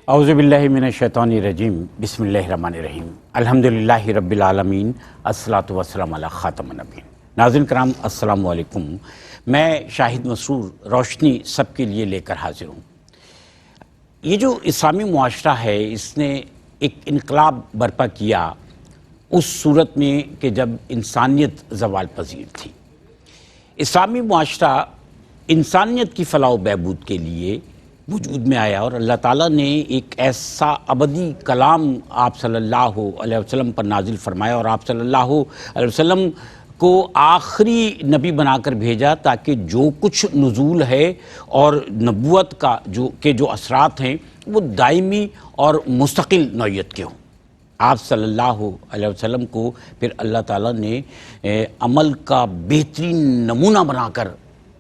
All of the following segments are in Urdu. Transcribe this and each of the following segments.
اعوذ باللہ من الشیطان الرجیم بسم اللہ الرحمن الرحیم الحمدللہ رب العالمین الصلاۃ والسلام علی خاتم النبیین۔ ناظرین کرام السلام علیکم، میں شاہد مسرور روشنی سب کے لیے لے کر حاضر ہوں۔ یہ جو اسلامی معاشرہ ہے اس نے ایک انقلاب برپا کیا اس صورت میں کہ جب انسانیت زوال پذیر تھی۔ اسلامی معاشرہ انسانیت کی فلاح و بہبود کے لیے وجود میں آیا اور اللہ تعالیٰ نے ایک ایسا ابدی کلام آپ صلی اللہ علیہ وسلم پر نازل فرمایا اور آپ صلی اللہ علیہ وسلم کو آخری نبی بنا کر بھیجا تاکہ جو کچھ نزول ہے اور نبوت کا جو اثرات ہیں وہ دائمی اور مستقل نوعیت کے ہوں۔ آپ صلی اللہ علیہ وسلم کو پھر اللہ تعالیٰ نے عمل کا بہترین نمونہ بنا کر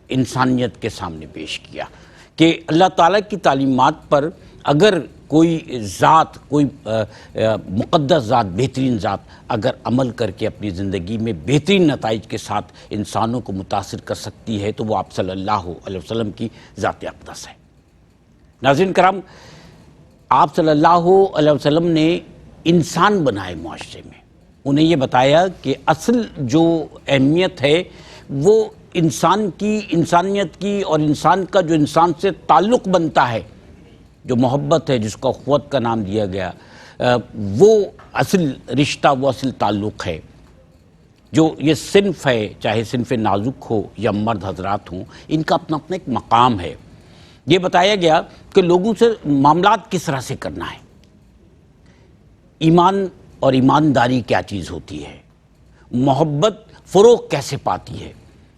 انسانیت کے سامنے پیش کیا کہ اللہ تعالیٰ کی تعلیمات پر اگر کوئی ذات، کوئی مقدس ذات، بہترین ذات اگر عمل کر کے اپنی زندگی میں بہترین نتائج کے ساتھ انسانوں کو متاثر کر سکتی ہے تو وہ آپ صلی اللہ علیہ وسلم کی ذات اقدس ہے۔ ناظرین کرام، آپ صلی اللہ علیہ وسلم نے انسان بنائے معاشرے میں، انہیں یہ بتایا کہ اصل جو اہمیت ہے وہ انسانیت کی اور انسان کا جو انسان سے تعلق بنتا ہے، جو محبت ہے، جس کو اخوت کا نام دیا گیا، وہ اصل رشتہ، وہ اصل تعلق ہے۔ جو یہ صنف ہے، چاہے صنف نازک ہو یا مرد حضرات ہوں، ان کا اپنا اپنا ایک مقام ہے۔ یہ بتایا گیا کہ لوگوں سے معاملات کس طرح سے کرنا ہے، ایمان اور ایمانداری کیا چیز ہوتی ہے، محبت فروغ کیسے پاتی ہے،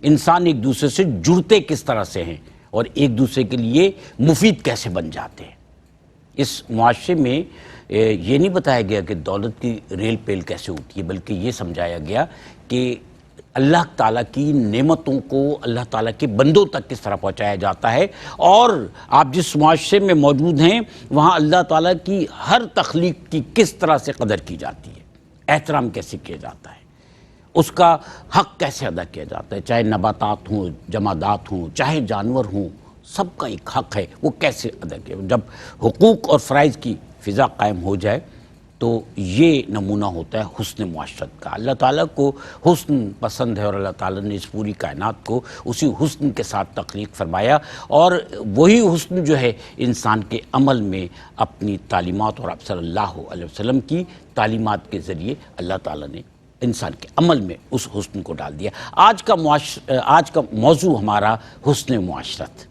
انسان ایک دوسرے سے جڑتے کس طرح سے ہیں اور ایک دوسرے کے لیے مفید کیسے بن جاتے ہیں۔ اس معاشرے میں یہ نہیں بتایا گیا کہ دولت کی ریل پیل کیسے ہوتی ہے، بلکہ یہ سمجھایا گیا کہ اللہ تعالیٰ کی نعمتوں کو اللہ تعالیٰ کے بندوں تک کس طرح پہنچایا جاتا ہے، اور آپ جس معاشرے میں موجود ہیں وہاں اللہ تعالیٰ کی ہر تخلیق کی کس طرح سے قدر کی جاتی ہے، احترام کیسے کیا جاتا ہے، اس کا حق کیسے ادا کیا جاتا ہے، چاہے نباتات ہوں، جمادات ہوں، چاہے جانور ہوں، سب کا ایک حق ہے، وہ کیسے ادا کیا۔ جب حقوق اور فرائض کی فضا قائم ہو جائے تو یہ نمونہ ہوتا ہے حسن معاشرت کا۔ اللہ تعالیٰ کو حسن پسند ہے اور اللہ تعالیٰ نے اس پوری کائنات کو اسی حسن کے ساتھ تخلیق فرمایا، اور وہی حسن جو ہے انسان کے عمل میں اپنی تعلیمات اور آپ صلی اللہ علیہ وسلم کی تعلیمات کے ذریعے اللہ تعالیٰ نے انسان کے عمل میں اس حسن کو ڈال دیا۔ آج کا موضوع ہمارا حسن معاشرت،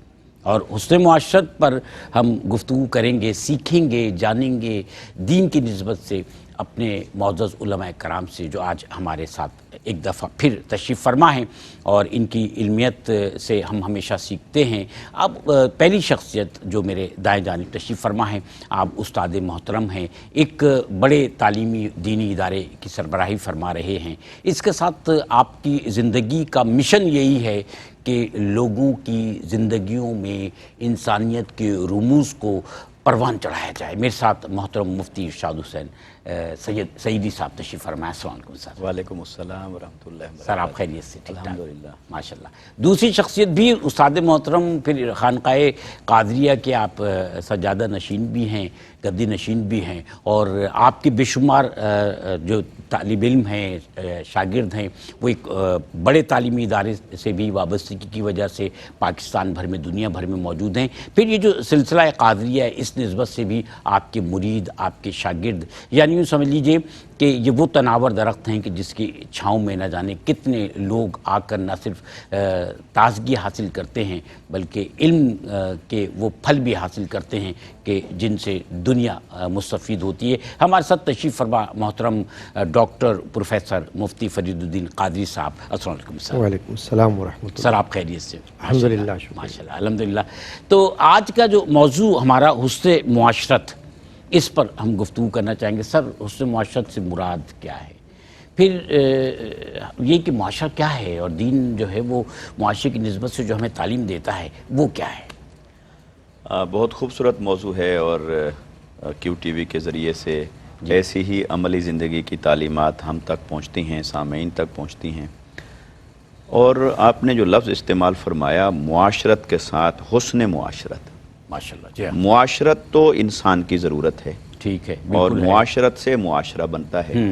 اور حسن معاشرت پر ہم گفتگو کریں گے، سیکھیں گے، جانیں گے دین کی نسبت سے اپنے معزز علماء کرام سے جو آج ہمارے ساتھ ایک دفعہ پھر تشریف فرما ہیں، اور ان کی علمیت سے ہم ہمیشہ سیکھتے ہیں۔ اب پہلی شخصیت جو میرے دائیں جانب تشریف فرما ہیں، آپ استاد محترم ہیں، ایک بڑے تعلیمی دینی ادارے کی سربراہی فرما رہے ہیں۔ اس کے ساتھ آپ کی زندگی کا مشن یہی ہے کہ لوگوں کی زندگیوں میں انسانیت کے رموز کو پروان چڑھایا جائے۔ میرے ساتھ محترم مفتی ارشاد حسین سیدی صاحب تشریف فرمائے۔ السلام علیکم سر۔ وعلیکم السلام ورحمۃ اللہ وبرکاتہ۔ سر آپ خیریت سے؟ ٹھیک ٹھاک الحمدللہ، ماشاءاللہ۔ دوسری شخصیت بھی استاد محترم، پھر خانقاہ قادریہ کے آپ سجادہ نشین بھی ہیں، گدی نشین بھی ہیں، اور آپ کے بے شمار جو طالب علم ہیں، شاگرد ہیں، وہ ایک بڑے تعلیمی ادارے سے بھی وابستگی کی وجہ سے پاکستان بھر میں، دنیا بھر میں موجود ہیں۔ پھر یہ جو سلسلہ قادریہ ہے اس نسبت سے بھی آپ کے مرید، آپ کے شاگرد، یعنی یوں سمجھ لیجئے کہ یہ وہ تناور درخت ہیں کہ جس کی چھاؤں میں نہ جانے کتنے لوگ آ کر نہ صرف تازگی حاصل کرتے ہیں بلکہ علم کے وہ پھل بھی حاصل کرتے ہیں کہ جن سے دنیا مستفید ہوتی ہے۔ ہمارے ساتھ تشریف فرما محترم ڈاکٹر پروفیسر مفتی فرید الدین قادری صاحب، السلام علیکم سر۔ وعلیکم السلام ورحمۃ اللہ۔ سر آپ خیریت سے؟ الحمدللہ، ماشاءاللہ، الحمدللہ۔ تو آج کا جو موضوع ہمارا حسن معاشرت، اس پر ہم گفتگو کرنا چاہیں گے۔ سر، حسن معاشرت سے مراد کیا ہے؟ پھر یہ کہ معاشرہ کیا ہے، اور دین جو ہے وہ معاشرے کی نسبت سے جو ہمیں تعلیم دیتا ہے وہ کیا ہے؟ بہت خوبصورت موضوع ہے، اور کیو ٹی وی کے ذریعے سے ایسی ہی عملی زندگی کی تعلیمات ہم تک پہنچتی ہیں، سامعین تک پہنچتی ہیں۔ اور آپ نے جو لفظ استعمال فرمایا معاشرت کے ساتھ حسن معاشرت، ماشاءاللہ جی ہاں، معاشرت تو انسان کی ضرورت ہے ٹھیک ہے، اور بالکل ہے۔ معاشرت سے معاشرہ بنتا ہے،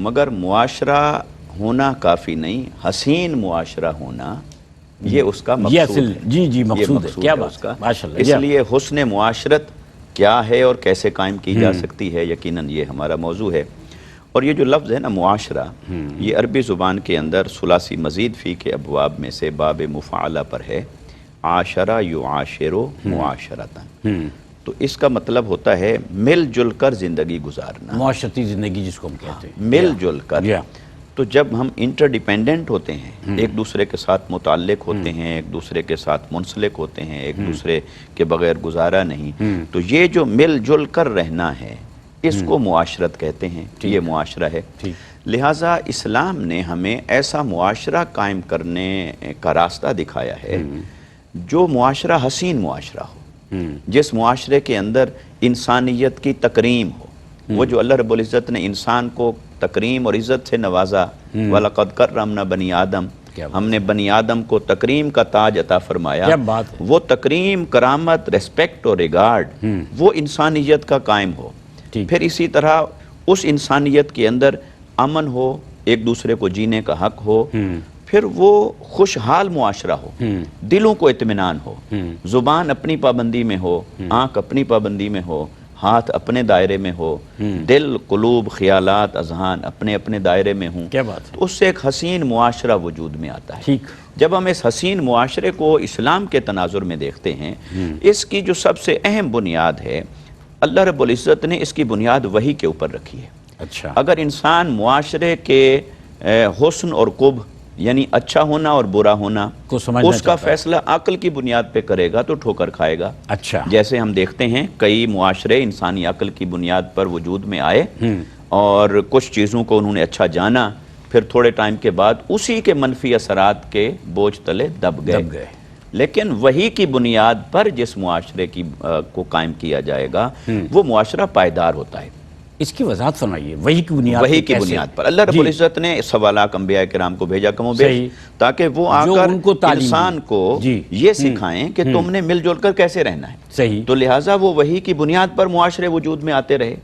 مگر معاشرہ ہونا کافی نہیں، حسین معاشرہ ہونا یہ اس کا یہ مقصود اصل ہے، جی یہ مقصود ہے، کیا اس بات کا۔ ہے، ماشاءاللہ اس جی ہاں۔ لیے حسن معاشرت کیا ہے اور کیسے قائم کی جا سکتی ہے، یقیناً یہ ہمارا موضوع ہے۔ اور یہ جو لفظ ہے نا معاشرہ، یہ عربی زبان کے اندر ثلاثی مزید فی کے ابواب میں سے باب مفعلہ پر ہے، عاشرہ یعاشرو معاشرتاً، تو اس کا مطلب ہوتا ہے مل جل کر زندگی گزارنا، معاشرتی زندگی جس کو ہم کہتے ہیں، مل جل کر۔ جی ہاں، تو جب ہم انٹر ڈیپینڈنٹ ہوتے ہیں، ایک دوسرے کے ساتھ متعلق ہوتے ہیں، ایک دوسرے کے ساتھ منسلک ہوتے ہیں، ایک دوسرے کے بغیر گزارا نہیں، تو یہ جو مل جل کر رہنا ہے اس کو معاشرت کہتے ہیں، یہ معاشرہ ہے۔ لہٰذا اسلام نے ہمیں ایسا معاشرہ قائم کرنے کا راستہ دکھایا ہے جو معاشرہ حسین معاشرہ ہو، جس معاشرے کے اندر انسانیت کی تکریم ہو، وہ جو اللہ رب العزت نے انسان کو تکریم اور عزت سے نوازا، وَلَقَدْ كَرَّمْنَا بَنِي آدم، ہم نے بنی آدم کو تکریم کا تاج عطا فرمایا، کیا بات ہے، وہ تکریم، کرامت، ریسپیکٹ اور ریگارڈ وہ انسانیت کا قائم ہو۔ پھر اسی طرح اس انسانیت کے اندر امن ہو، ایک دوسرے کو جینے کا حق ہو، پھر وہ خوشحال معاشرہ ہو، دلوں کو اطمینان ہو، زبان اپنی پابندی میں ہو، آنکھ اپنی پابندی میں ہو، ہاتھ اپنے دائرے میں ہو، دل، قلوب، خیالات، اذہان اپنے اپنے دائرے میں ہوں، کیا بات ہے، تو اس سے ایک حسین معاشرہ وجود میں آتا ہے۔ ٹھیک، جب ہم اس حسین معاشرے کو اسلام کے تناظر میں دیکھتے ہیں، اس کی جو سب سے اہم بنیاد ہے، اللہ رب العزت نے اس کی بنیاد وحی کے اوپر رکھی ہے۔ اچھا، اگر انسان معاشرے کے حسن اور قبح یعنی اچھا ہونا اور برا ہونا کو سمجھنا اس کا چاہتا ہے۔ فیصلہ عقل کی بنیاد پہ کرے گا تو ٹھوکر کھائے گا۔ اچھا، جیسے ہم دیکھتے ہیں کئی معاشرے انسانی عقل کی بنیاد پر وجود میں آئے اور کچھ چیزوں کو انہوں نے اچھا جانا، پھر تھوڑے ٹائم کے بعد اسی کے منفی اثرات کے بوجھ تلے دب گئے۔ لیکن وہی کی بنیاد پر جس معاشرے کو قائم کیا جائے گا وہ معاشرہ پائیدار ہوتا ہے۔ اس کی وضاحت فرمائیے، وہی کی بنیاد وہی کی بنیاد پر اللہ رب العزت نے سوالات انبیاء کرام کو بھیجا کم و بیش، تاکہ وہ آ کر انسان کو یہ سکھائیں کہ تم نے مل جل کر کیسے رہنا ہے۔ صحیح، تو لہٰذا وہ وحی کی بنیاد پر معاشرے وجود میں آتے رہے۔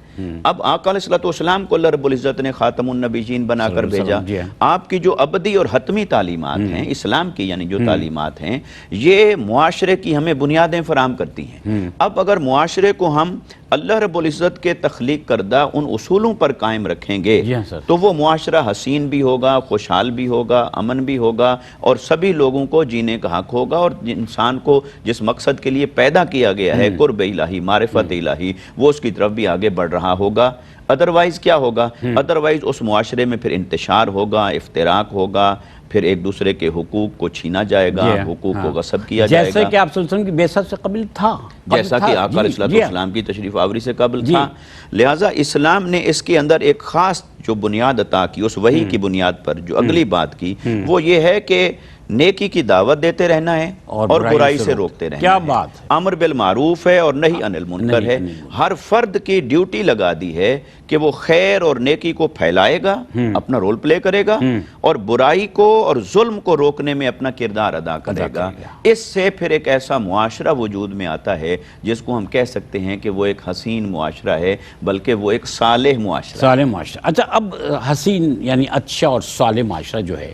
اب آقا علیہ الصلوۃ والسلام کو اللہ رب العزت نے خاتم النبیین بنا کر بھیجا۔ آپ کی جو ابدی اور حتمی تعلیمات ہیں اسلام کی، یعنی جو تعلیمات ہیں، یہ معاشرے کی ہمیں بنیادیں فراہم کرتی ہیں۔ اب اگر معاشرے کو ہم اللہ رب العزت کے تخلیق کردہ ان اصولوں پر قائم رکھیں گے تو وہ معاشرہ حسین بھی ہوگا، خوشحال بھی ہوگا، امن بھی ہوگا، اور سبھی لوگوں کو جینے کا حق ہوگا، اور انسان کو جس مقصد کے لیے پیدا کیا گیا ہے، قرب الہی، معرفت الہی، وہ اس کی طرف بھی آگے بڑھ رہا ہوگا۔ ادروائز کیا ہوگا؟ ادروائز اس معاشرے میں پھر انتشار ہوگا، افتراق ہوگا، پھر ایک دوسرے کے حقوق کو چھینا جائے گا، حقوق کو غصب کیا جائے گا، جیسا کہ آپ صلی اللہ علیہ وسلم کی بعثت سے قبل تھا، جیسا کہ آقا علیہ الصلوۃ والسلام کی تشریف آوری سے قبل تھا۔ لہٰذا اسلام نے اس کے اندر ایک خاص جو بنیاد عطا کی، اس وحی کی بنیاد پر جو اگلی بات کی وہ یہ ہے کہ نیکی کی دعوت دیتے رہنا ہے اور برائی سے روکتے رہنا ہے۔ کیا بات ہے، امر بالمعروف ہے اور نہی عن المنکر ہے۔ ہر فرد کی ڈیوٹی لگا دی ہے کہ وہ خیر اور نیکی کو پھیلائے گا، اپنا رول پلے کرے گا، اور برائی کو اور ظلم کو روکنے میں اپنا کردار ادا کرے گا۔ اس سے پھر ایک ایسا معاشرہ وجود میں آتا ہے جس کو ہم کہہ سکتے ہیں کہ وہ ایک حسین معاشرہ ہے، بلکہ وہ ایک صالح معاشرہ ہے۔ صالح معاشرہ۔ اچھا، اب حسین یعنی اچھا اور صالح معاشرہ جو ہے،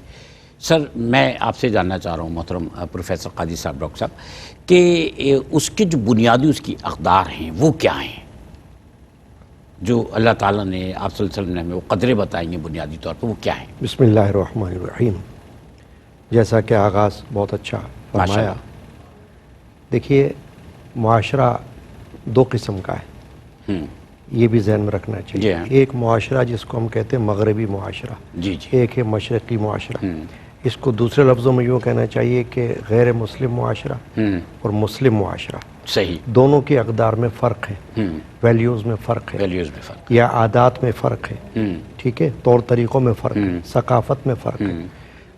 سر میں آپ سے جاننا چاہ رہا ہوں محترم پروفیسر قاضی صاحب، ڈاکٹر صاحب، کہ اس کے جو بنیادی اس کی اقدار ہیں وہ کیا ہیں جو اللہ تعالیٰ نے آپ صلی اللہ علیہ وسلم نے ہمیں وہ قدریں بتائیں گے بنیادی طور پر، وہ کیا ہیں؟ بسم اللہ الرحمن الرحیم۔ جیسا کہ آغاز بہت اچھا فرمایا، دیکھیے معاشرہ دو قسم کا ہے، یہ بھی ذہن میں رکھنا چاہیے۔ ایک معاشرہ جس کو ہم کہتے ہیں مغربی معاشرہ، ایک ہے مشرقی معاشرہ۔ اس کو دوسرے لفظوں میں یوں کہنا چاہیے کہ غیر مسلم معاشرہ اور مسلم معاشرہ، صحیح، دونوں کی اقدار میں فرق ہے، ویلیوز میں فرق ہے، یا عادات میں فرق ہے، ٹھیک ہے، طور طریقوں میں فرق ہے، ثقافت میں فرق ہے۔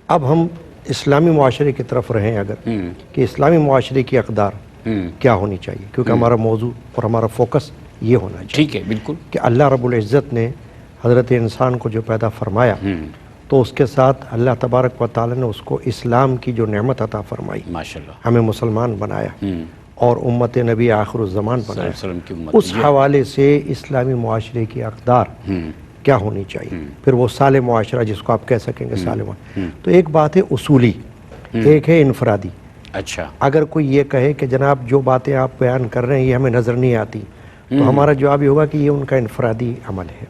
اب ہم اسلامی معاشرے کی طرف رہیں اگر، کہ اسلامی معاشرے کی اقدار کیا ہونی چاہیے، کیونکہ ہمارا موضوع اور ہمارا فوکس یہ ہونا چاہیے، ٹھیک ہے، بالکل، کہ اللہ رب العزت نے حضرت انسان کو جو پیدا فرمایا تو اس کے ساتھ اللہ تبارک و تعالی نے اس کو اسلام کی جو نعمت عطا فرمائی، ماشاءاللہ، ہمیں مسلمان بنایا اور امت نبی آخر الزمان صلی اللہ بنایا، علیہ وسلم کی امت، اس حوالے سے اسلامی معاشرے کی اقدار کیا ہونی چاہیے، پھر وہ صالح معاشرہ جس کو آپ کہہ سکیں گے صالح معاشرہ۔ تو ایک بات ہے اصولی، ایک ہے انفرادی۔ اچھا، اگر کوئی یہ کہے کہ جناب جو باتیں آپ بیان کر رہے ہیں یہ ہمیں نظر نہیں آتی، تو ہمارا جواب یہ ہوگا کہ یہ ان کا انفرادی عمل ہے،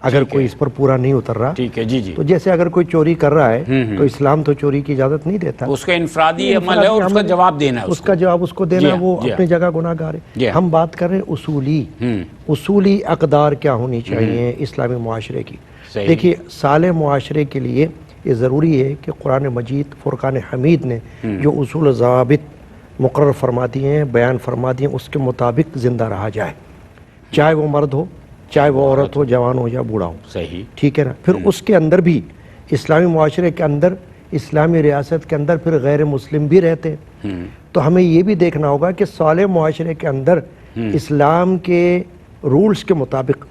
اگر کوئی اس پر پورا نہیں اتر رہا۔ ٹھیک ہے، جی جی، تو جیسے اگر کوئی چوری کر رہا ہے تو اسلام تو چوری کی اجازت نہیں دیتا، اس کا انفرادی عمل ہے اور اس کا جواب دینا ہے، اس کا جواب اس کو دینا، وہ اپنی جگہ گناہ گار جی ہے۔ ہم بات کر رہے ہیں اصولی اقدار کیا ہونی چاہیے اسلامی معاشرے کی۔ صحیح۔ دیکھیے صالح معاشرے کے لیے یہ ضروری ہے کہ قرآن مجید فرقان حمید نے جو اصول و ضوابط مقرر فرما دیے ہیں، بیان فرما دیے ہیں، اس کے مطابق زندہ رہا جائے، چاہے وہ مرد ہو، چاہے وہ عورت ہو، جوان ہو یا بوڑھا ہو، صحیح، ٹھیک ہے نا۔ پھر اس کے اندر بھی اسلامی معاشرے کے اندر، اسلامی ریاست کے اندر پھر غیر مسلم بھی رہتے ہیں، تو ہمیں یہ بھی دیکھنا ہوگا کہ صالح معاشرے کے اندر اسلام کے رولز کے مطابق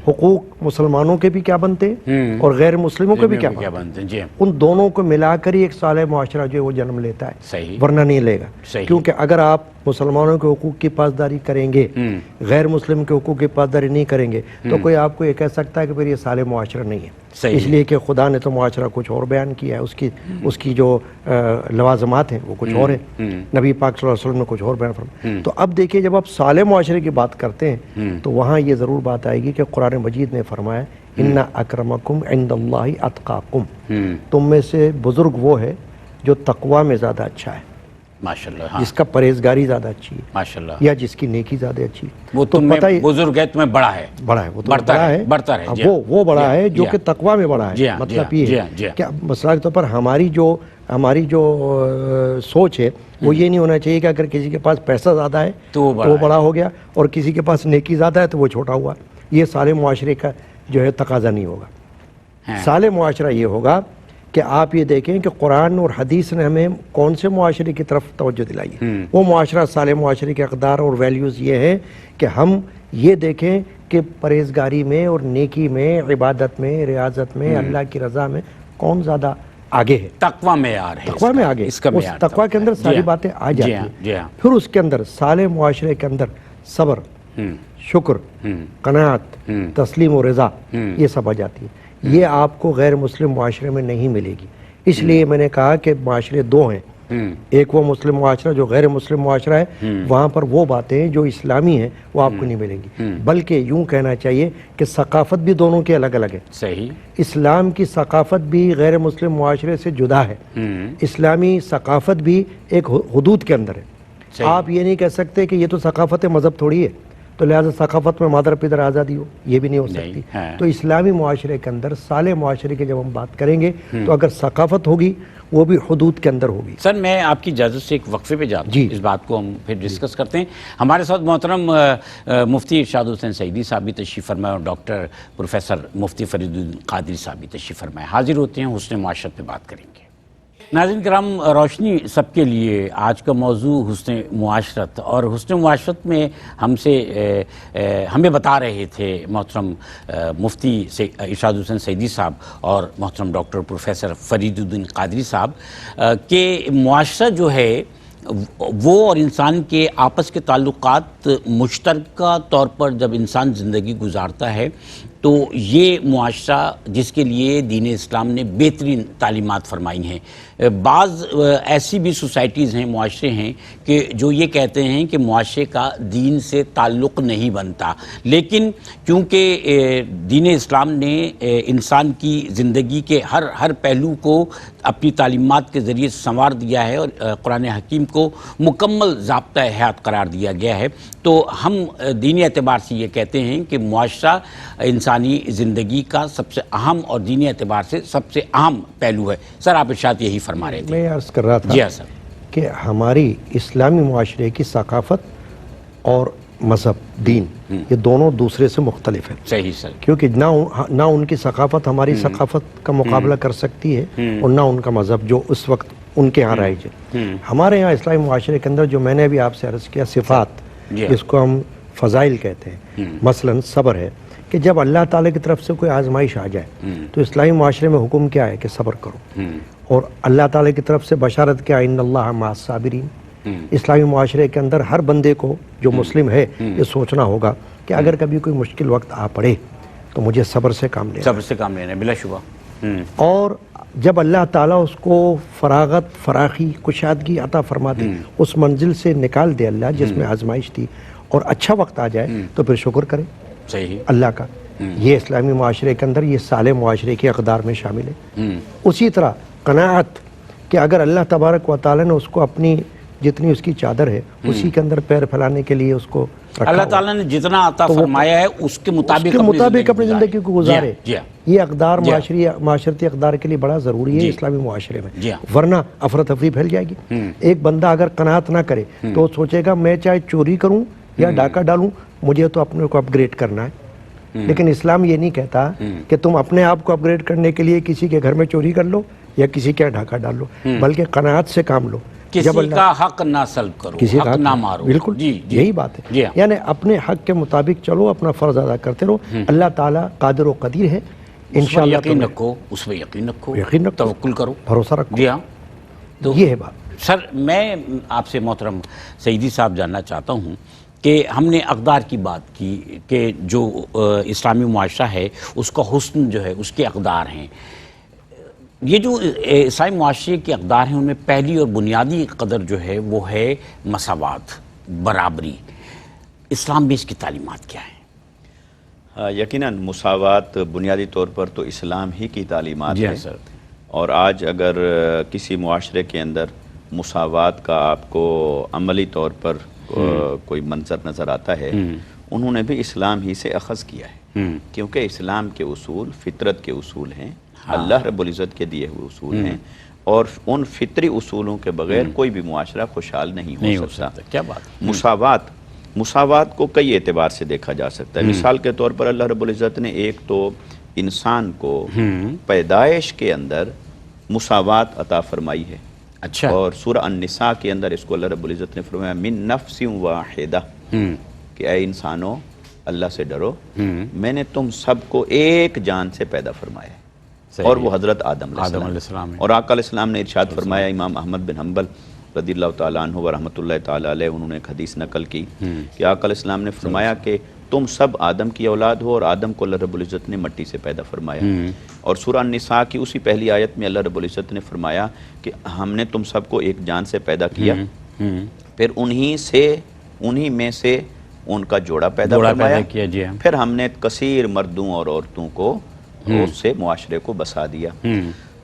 حقوق مسلمانوں کے بھی کیا بنتے ہیں اور غیر مسلموں کے بھی کیا بنتے ہیں، جی، ان دونوں کو ملا کر ہی ایک صالح معاشرہ جو ہے وہ جنم لیتا ہے، صحیح، ورنہ نہیں لے گا۔ صحیح، کیونکہ اگر آپ مسلمانوں کے حقوق کی پاسداری کریں گے، غیر مسلم کے حقوق کی پاسداری نہیں کریں گے، تو کوئی آپ کو یہ کہہ سکتا ہے کہ پھر یہ صالح معاشرہ نہیں ہے۔ صحیح، اس لیے کہ خدا نے تو معاشرہ کچھ اور بیان کیا ہے، اس کی جو لوازمات ہیں وہ کچھ اور ہیں، نبی پاک صلی اللہ علیہ وسلم نے کچھ اور بیان فرمایا۔ تو اب دیکھیے جب آپ صالح معاشرے کی بات کرتے ہیں تو وہاں یہ ضرور بات آئے گی کہ قرآن مجید نے فرمایا اِنَّ أَكْرَمَكُمْ عِنْدَ اللَّهِ أَتْقَاكُمْ، تم میں سے بزرگ وہ ہے جو تقوی میں زیادہ اچھا ہے، ماشاءاللہ، ہاں، جس کا پرہیزگاری زیادہ اچھی ہے ماشاءاللہ، یا جس کی نیکی زیادہ اچھی ہے، وہ تو تم میں پتہ ہی بزرگ ہے، تمہیں بڑا ہے، بڑا ہے، وہ تو بڑھتا بڑا ہے، ہے، بڑھتا رہے، جی ہاں، وہ بڑا ہے جو جی کہ تقوی میں بڑا جی ہے۔ ہاں، مطلب جی یہ ہاں، جی ہے ہاں، کہ مثال کے طور پر ہماری جو سوچ ہے وہ یہ نہیں ہونا چاہیے کہ اگر کسی کے پاس پیسہ زیادہ ہے تو وہ تو وہ بڑا ہو گیا اور کسی کے پاس نیکی زیادہ ہے تو وہ چھوٹا ہوا۔ یہ صالح معاشرے کا جو ہے تقاضا نہیں ہوگا۔ صالح معاشرہ یہ ہوگا کہ آپ یہ دیکھیں کہ قرآن اور حدیث نے ہمیں کون سے معاشرے کی طرف توجہ دلائی ہے۔ وہ معاشرہ صالح معاشرے کے اقدار اور ویلیوز یہ ہے کہ ہم یہ دیکھیں کہ پرہیزگاری میں اور نیکی میں، عبادت میں، ریاضت میں، اللہ کی رضا میں کون زیادہ آگے ہے، تقوی معیار ہے، تقوی میں آگے، اس کا اس معیار تقوی کے اندر ساری باتیں آ جاتی ہیں۔ پھر اس کے اندر صالح معاشرے کے اندر صبر، شکر، قناعت، تسلیم و رضا، یہ سب آ جاتی ہے۔ یہ آپ کو غیر مسلم معاشرے میں نہیں ملے گی۔ اس لیے میں نے کہا کہ معاشرے دو ہیں، ایک وہ مسلم معاشرہ جو غیر مسلم معاشرہ ہے، وہاں پر وہ باتیں جو اسلامی ہیں وہ آپ کو نہیں ملیں گی، بلکہ یوں کہنا چاہیے کہ ثقافت بھی دونوں کی الگ الگ ہے۔ صحیح، اسلام کی ثقافت بھی غیر مسلم معاشرے سے جدا ہے، اسلامی ثقافت بھی ایک حدود کے اندر ہے۔ آپ یہ نہیں کہہ سکتے کہ یہ تو ثقافت مذہب تھوڑی ہے تو لہٰذا ثقافت میں مادر پدر آزادی ہو، یہ بھی نہیں ہو سکتی۔ تو اسلامی معاشرے کے اندر صالح معاشرے کی جب ہم بات کریں گے تو اگر ثقافت ہوگی وہ بھی حدود کے اندر ہوگی۔ سر میں آپ کی اجازت سے ایک وقفے پہ جاتا ہوں، اس بات کو ہم پھر ڈسکس کرتے ہیں۔ ہمارے ساتھ محترم مفتی ارشاد حسین سعیدی صاحب بھی تشریف فرمائے اور ڈاکٹر پروفیسر مفتی فرید الدین قادری صاحب بھی تشریف فرمائے، حاضر ہوتے ہیں، حسن معاشرت پہ بات کریں گے۔ ناظرین کرام، روشنی سب کے لیے آج کا موضوع حسن معاشرت، اور حسن معاشرت میں ہمیں بتا رہے تھے محترم مفتی ارشاد حسین سعیدی صاحب اور محترم ڈاکٹر پروفیسر فرید الدین قادری صاحب کہ معاشرہ جو ہے وہ اور انسان کے آپس کے تعلقات مشترکہ طور پر جب انسان زندگی گزارتا ہے تو یہ معاشرہ جس کے لیے دین اسلام نے بہترین تعلیمات فرمائی ہیں۔ بعض ایسی بھی سوسائٹیز ہیں، معاشرے ہیں کہ جو یہ کہتے ہیں کہ معاشرے کا دین سے تعلق نہیں بنتا، لیکن کیونکہ دین اسلام نے انسان کی زندگی کے ہر پہلو کو اپنی تعلیمات کے ذریعے سنوار دیا ہے اور قرآن حکیم کو مکمل ضابطہ حیات قرار دیا گیا ہے، تو ہم دینی اعتبار سے یہ کہتے ہیں کہ معاشرہ انسانی زندگی کا سب سے اہم اور دینی اعتبار سے سب سے اہم پہلو ہے۔ سر آپ ارشاد یہی فرما رہے تھے۔ میں عرض کر رہا تھا جی ہاں سر کہ ہماری اسلامی معاشرے کی ثقافت اور مذہب، دین، یہ دونوں دوسرے سے مختلف ہیں۔ صحیح سر، کیونکہ نہ ان کی ثقافت ہماری ثقافت کا مقابلہ کر سکتی ہے اور نہ ان کا مذہب جو اس وقت ان کے ہاں رائج ہے۔ ہمارے ہاں اسلامی معاشرے کے اندر جو میں نے ابھی آپ سے عرض کیا، صفات جس کو ہم فضائل کہتے ہیں، مثلا صبر ہے کہ کہ جب اللہ تعالیٰ کی طرف سے کوئی آزمائش آ جائے تو اسلامی معاشرے میں حکم کیا ہے کہ صبر کرو، اور اللہ تعالیٰ کی طرف سے بشارت کیا ان اللہ مع الصابرین۔ اسلامی معاشرے کے اندر ہر بندے کو جو مسلم ہے یہ سوچنا ہوگا کہ اگر کبھی کوئی مشکل وقت آ پڑے تو مجھے صبر سے کام لینا، صبر سے کام لینا بلا شبہ۔ اور جب اللہ تعالیٰ اس کو فراغت، فراخی، کشادگی عطا فرما دے، اس منزل سے نکال دے اللہ جس میں آزمائش تھی، اور اچھا وقت آ جائے تو پھر شکر کرے صحیح اللہ کا۔ یہ اسلامی معاشرے کے اندر یہ صالح معاشرے کے اقدار میں شامل ہے۔ اسی طرح قناعت، کہ اگر اللہ تبارک و تعالیٰ نے اس کو اپنی جتنی اس کی چادر ہے اسی کے اندر پیر پھیلانے کے لیے اس کو رکھا اللہ ہوا، تعالیٰ نے جتنا عطا فرمایا ہے اس کے مطابق اپنی زندگی کو گزارے۔ جی ہاں، یہ اقدار معاشرتی اقدار کے لیے بڑا ضروری ہے اسلامی معاشرے میں، ورنہ افراتفری پھیل جائے گی۔ ایک بندہ اگر قناعت نہ کرے تو وہ سوچے گا میں چاہے چوری کروں یا ڈاکہ ڈالوں، مجھے تو اپنے کو اپ گریڈ کرنا ہے۔ لیکن اسلام یہ نہیں کہتا کہ تم اپنے آپ کو اپ گریڈ کرنے کے لیے کسی کے گھر میں چوری کر لو یا کسی کا ڈھاکہ ڈال لو، بلکہ قناعت سے کام لو۔ کسی کا حق نہ سلب کرو، کسی حق نہ مارو۔ بالکل یہی بات ہے، یعنی اپنے حق کے مطابق چلو، اپنا فرض ادا کرتے رہو۔ اللہ تعالیٰ قادر و قدیر ہے، انشاءاللہ یقین رکھو، اس پہ یقین رکھو، توکل کرو، بھروسہ رکھو۔ جی ہاں، تو یہ ہے بات۔ سر میں آپ سے محترم سعیدی صاحب جاننا چاہتا ہوں کہ ہم نے اقدار کی بات کی کہ جو اسلامی معاشرہ ہے اس کا حسن جو ہے اس کے اقدار ہیں۔ یہ جو اسلامی معاشرے کے اقدار ہیں ان میں پہلی اور بنیادی قدر جو ہے وہ ہے مساوات، برابری۔ اسلام میں اس کی تعلیمات کیا ہیں؟ یقیناً مساوات بنیادی طور پر تو اسلام ہی کی تعلیمات جی ہے، سر۔ اور آج اگر کسی معاشرے کے اندر مساوات کا آپ کو عملی طور پر کوئی منظر نظر آتا ہے، انہوں نے بھی اسلام ہی سے اخذ کیا ہے، کیونکہ اسلام کے اصول فطرت کے اصول ہیں، اللہ رب العزت کے دیے ہوئے اصول ہیں، اور ان فطری اصولوں کے بغیر کوئی بھی معاشرہ خوشحال نہیں ہو سکتا۔ کیا بات؟ مساوات کو کئی اعتبار سے دیکھا جا سکتا ہے۔ مثال کے طور پر اللہ رب العزت نے ایک تو انسان کو پیدائش کے اندر مساوات عطا فرمائی ہے، اچھا، اور سورہ النساء کے اندر اس کو اللہ رب العزت نے فرمایا من نفس واحدہ، کہ اے انسانوں اللہ سے ڈرو، میں نے تم سب کو ایک جان سے پیدا فرمایا ہے، اور وہ حضرت آدم علیہ السلام ہے۔ اور آقا علیہ السلام نے ارشاد فرمایا، امام احمد بن حنبل رضی اللہ تعالیٰ عنہ و رحمۃ اللہ تعالیٰ علیہ انہوں نے ایک حدیث نقل کی کہ آقا علیہ السلام نے فرمایا کہ تم سب آدم کی اولاد ہو، اور آدم کو اللہ رب العزت نے مٹی سے پیدا فرمایا۔ اور سورہ النساء کی اسی پہلی آیت میں اللہ رب العزت نے فرمایا کہ ہم نے تم سب کو ایک جان سے پیدا کیا، پھر انہی میں سے ان کا جوڑا پیدا فرمایا، پھر ہم نے کثیر مردوں اور عورتوں کو اس سے معاشرے کو بسا دیا۔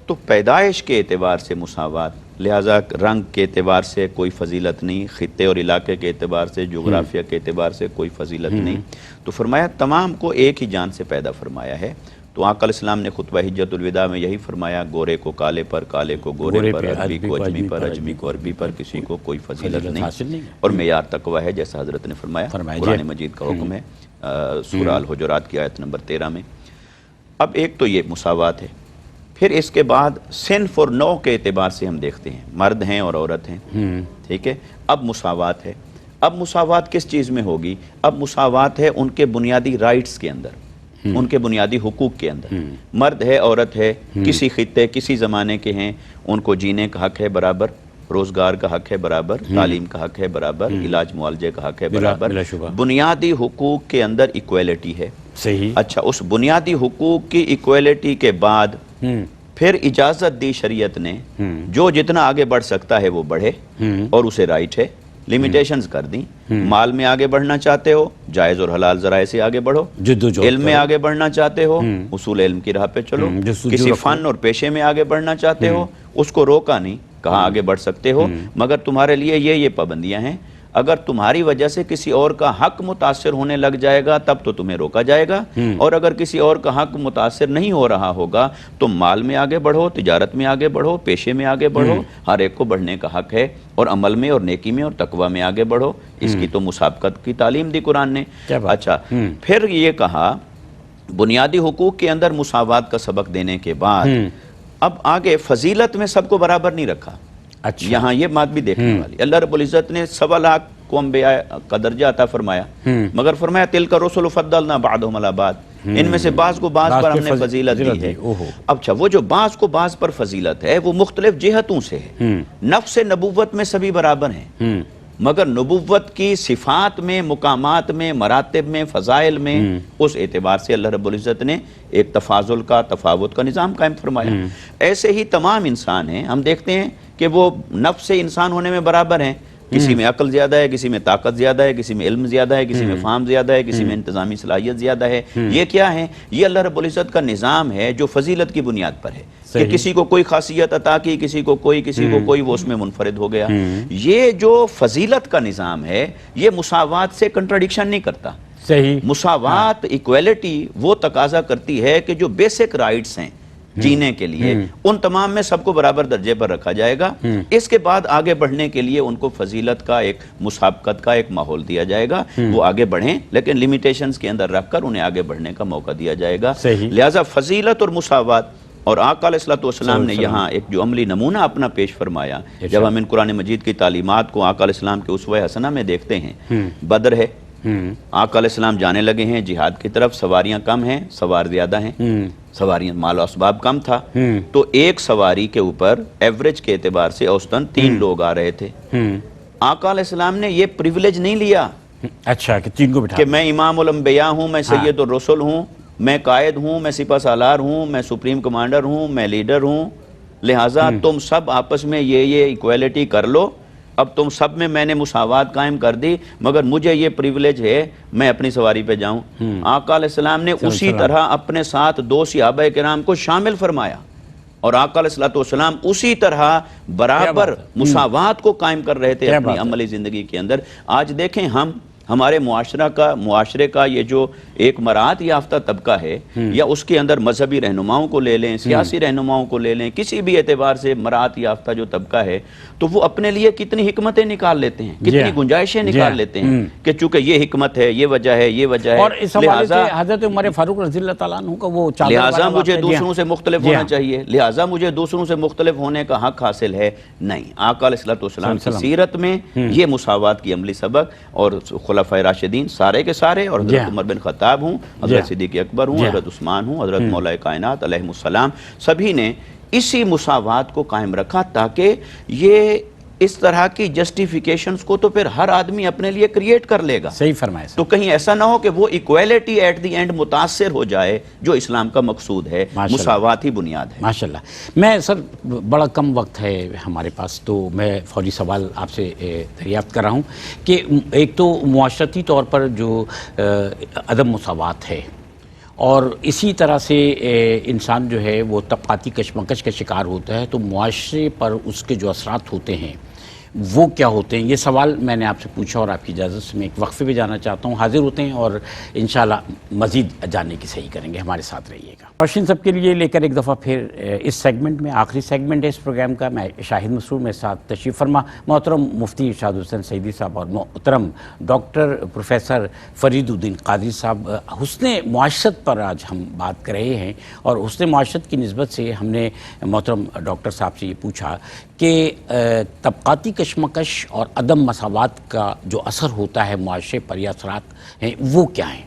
تو پیدائش کے اعتبار سے مساوات، لہٰذا رنگ کے اعتبار سے کوئی فضیلت نہیں، خطے اور علاقے کے اعتبار سے، جغرافیہ کے اعتبار سے کوئی فضیلت نہیں، تو فرمایا تمام کو ایک ہی جان سے پیدا فرمایا ہے۔ تو آقا علیہ السلام نے خطبہ حجت الوداع میں یہی فرمایا، گورے کو کالے پر، کالے کو گورے پر، عربی کو اجمی پر، اجمی کو عربی پر، کسی کو کوئی فضیلت نہیں، اور معیار تقویٰ ہے جیسا حضرت نے فرمایا۔ قرآن مجید کا حکم ہے، سورہ الحجرات کی آیت نمبر 13 میں۔ اب ایک تو یہ مساوات ہے، پھر اس کے بعد صنف اور نوع کے اعتبار سے ہم دیکھتے ہیں، مرد ہیں اور عورت ہیں، ٹھیک ہے۔ اب مساوات ہے، اب مساوات کس چیز میں ہوگی؟ اب مساوات ہے ان کے بنیادی رائٹس کے اندر، ان کے بنیادی حقوق کے اندر۔ مرد ہے، عورت ہے، کسی خطے کسی زمانے کے ہیں، ان کو جینے کا حق ہے برابر، روزگار کا حق ہے برابر، تعلیم کا حق ہے برابر، علاج معالجے کا حق ہے برابر، بنیادی حقوق کے اندر ایکویلٹی ہے۔ صحیح۔ اچھا، اس بنیادی حقوق کی ایکویلٹی کے بعد پھر اجازت دی شریعت نے، جو جتنا آگے بڑھ سکتا ہے وہ بڑھے، اور اسے رائٹ ہے، لمیٹیشنز کر دیں۔ مال میں آگے بڑھنا چاہتے ہو، جائز اور حلال ذرائع سے آگے بڑھو، علم میں آگے بڑھنا چاہتے ہو، اصول علم کی راہ پہ چلو، کسی فن اور پیشے میں آگے بڑھنا چاہتے ہو، اس کو روکا نہیں، کہاں آگے بڑھ سکتے ہو، مگر تمہارے لیے یہ پابندیاں ہیں، اگر تمہاری وجہ سے کسی اور کا حق متاثر ہونے لگ جائے گا تب تو تمہیں روکا جائے گا، اور اگر کسی اور کا حق متاثر نہیں ہو رہا ہوگا تو مال میں آگے بڑھو، تجارت میں آگے بڑھو، پیشے میں آگے بڑھو، ہر ایک کو بڑھنے کا حق ہے، اور عمل میں اور نیکی میں اور تقوی میں آگے بڑھو۔ اس کی تو مسابقت کی تعلیم دی قرآن نے۔ اچھا، پھر یہ کہا بنیادی حقوق کے اندر مساوات کا سبق دینے کے بعد اب آگے فضیلت میں سب کو برابر نہیں رکھا۔ یہاں یہ بات بھی دیکھنے والی، اللہ رب العزت نے 1.25 لاکھ کو انبیاء کا درجہ عطا فرمایا، مگر فرمایا تلک الرسل فضلنا بعضهم علی بعض، ان میں سے بعض کو بعض پر ہم نے فضیلت دی ہے. اچھا وہ جو بعض کو بعض پر فضیلت ہے وہ مختلف جہتوں سے ہے. نفس نبوت میں سبھی برابر ہیں، مگر نبوت کی صفات میں، مقامات میں، مراتب میں، فضائل میں اس اعتبار سے اللہ رب العزت نے ایک تفاضل کا، تفاوت کا نظام قائم فرمایا. ایسے ہی تمام انسان ہیں، ہم دیکھتے ہیں کہ وہ نفس سے انسان ہونے میں برابر ہیں. کسی میں عقل زیادہ ہے، کسی میں طاقت زیادہ ہے، کسی میں علم زیادہ ہے، کسی میں فہم زیادہ ہے، کسی میں انتظامی صلاحیت زیادہ ہے. یہ کیا ہے؟ یہ اللہ رب العزت کا نظام ہے جو فضیلت کی بنیاد پر ہے کہ کسی کو کوئی خاصیت عطا کی، کسی کو کوئی وہ اس میں منفرد ہو گیا. یہ جو فضیلت کا نظام ہے یہ مساوات سے کنٹراڈکشن نہیں کرتا. صحیح. مساوات، ایکویلٹی وہ تقاضا کرتی ہے کہ جو بیسک رائٹس ہیں جینے کے لیے ان تمام میں سب کو برابر درجے پر رکھا جائے گا. اس کے بعد آگے بڑھنے کے لیے ان کو فضیلت کا، ایک مسابقت کا ایک ماحول دیا جائے گا. وہ آگے بڑھیں لیکن لیمیٹیشنز کے اندر رکھ کر انہیں آگے بڑھنے کا موقع دیا جائے گا. لہٰذا فضیلت اور مساوات، اور آقا علیہ الصلوۃ والسلام نے یہاں ایک جو عملی نمونہ اپنا پیش فرمایا. جب ہم ان قرآن مجید کی تعلیمات کو آقا علیہ السلام کے اسوہ حسنہ میں دیکھتے ہیں، بدر ہے، آقا علیہ السلام جانے لگے ہیں جہاد کی طرف، سواریاں کم ہیں، سوار زیادہ ہیں، سواریاں مال و اسباب کم تھا، تو ایک سواری کے اوپر ایوریج کے اعتبار سے اوسطاً 3 لوگ آ رہے تھے. آقا علیہ السلام نے یہ پریویلیج نہیں لیا اچھا کہ 3 کو بٹھا کہ میں امام الانبیاء ہوں، میں سید الرسل ہوں، میں قائد ہوں، میں سپہ سالار ہوں، میں سپریم کمانڈر ہوں، میں لیڈر ہوں، لہٰذا تم سب آپس میں یہ ایکویلٹی کر لو. اب تم سب میں نے مساوات قائم کر دی، مگر مجھے یہ پریویلیج ہے میں اپنی سواری پہ جاؤں. آقا علیہ السلام نے اسی طرح اپنے ساتھ 2 صحابہ کرام کو شامل فرمایا، اور آقا علیہ السلام اسی طرح برابر مساوات کو قائم کر رہے تھے اپنی عملی زندگی کے اندر. آج دیکھیں ہمارے معاشرے کا یہ جو ایک مراعات یافتہ طبقہ ہے، یا اس کے اندر مذہبی رہنماؤں کو لے لیں، سیاسی رہنماؤں کو لے لیں، کسی بھی اعتبار سے مراعات یافتہ جو طبقہ ہے، تو وہ اپنے لیے کتنی حکمتیں نکال لیتے ہیں، کتنی گنجائشیں نکال لیتے ہیں کہ چونکہ یہ حکمت ہے، یہ وجہ ہے، یہ وجہ ہے، اور اس حوالے سے حضرت عمر فاروق رضی اللہ تعالیٰ عنہ کا وہ لہٰذا مجھے دوسروں سے مختلف ہونا چاہیے، لہٰذا مجھے دوسروں سے مختلف ہونے کا حق حاصل ہے. نہیں، آقا علیہ السلام کی سیرت میں یہ مساوات کی عملی سبق، اور خلفائے راشدین سارے کے سارے، اور حضرت عمر بن خطاب ہوں، حضرت صدیق اکبر ہوں، حضرت عثمان ہوں، حضرت مولا کائنات علیہ السلام، سبھی نے اسی مساوات کو قائم رکھا تاکہ یہ اس طرح کی جسٹیفیکیشنز کو تو پھر ہر آدمی اپنے لیے کریٹ کر لے گا. صحیح فرمایا. تو کہیں ایسا نہ ہو کہ وہ ایکویلٹی ایٹ دی اینڈ متاثر ہو جائے جو اسلام کا مقصود ہے. مساوات ہی بنیاد ہے. ماشاءاللہ. میں سر بڑا کم وقت ہے ہمارے پاس، تو میں فوری سوال آپ سے دریافت کر رہا ہوں کہ ایک تو معاشرتی طور پر جو عدم مساوات ہے، اور اسی طرح سے انسان جو ہے وہ طبقاتی کشمکش کا شکار ہوتا ہے، تو معاشرے پر اس کے جو اثرات ہوتے ہیں وہ کیا ہوتے ہیں؟ یہ سوال میں نے آپ سے پوچھا، اور آپ کی اجازت سے میں ایک وقفے پہ جانا چاہتا ہوں. حاضر ہوتے ہیں اور انشاءاللہ مزید جاننے کی صحیح کریں گے. ہمارے ساتھ رہیے گا. روشن سب کے لیے لے کر ایک دفعہ پھر اس سیگمنٹ میں، آخری سیگمنٹ ہے اس پروگرام کا. میں شاہد مسرور، میں ساتھ تشریف فرما محترم مفتی ارشاد حسین سعیدی صاحب اور محترم ڈاکٹر پروفیسر فرید الدین قادری صاحب. حسن معاشرت پر آج ہم بات کر رہے ہیں، اور حسن معاشرت کی نسبت سے ہم نے محترم ڈاکٹر صاحب سے یہ پوچھا کہ طبقاتی کشمکش اور عدم مساوات کا جو اثر ہوتا ہے معاشرے پر، یا اثرات ہیں، وہ کیا ہیں؟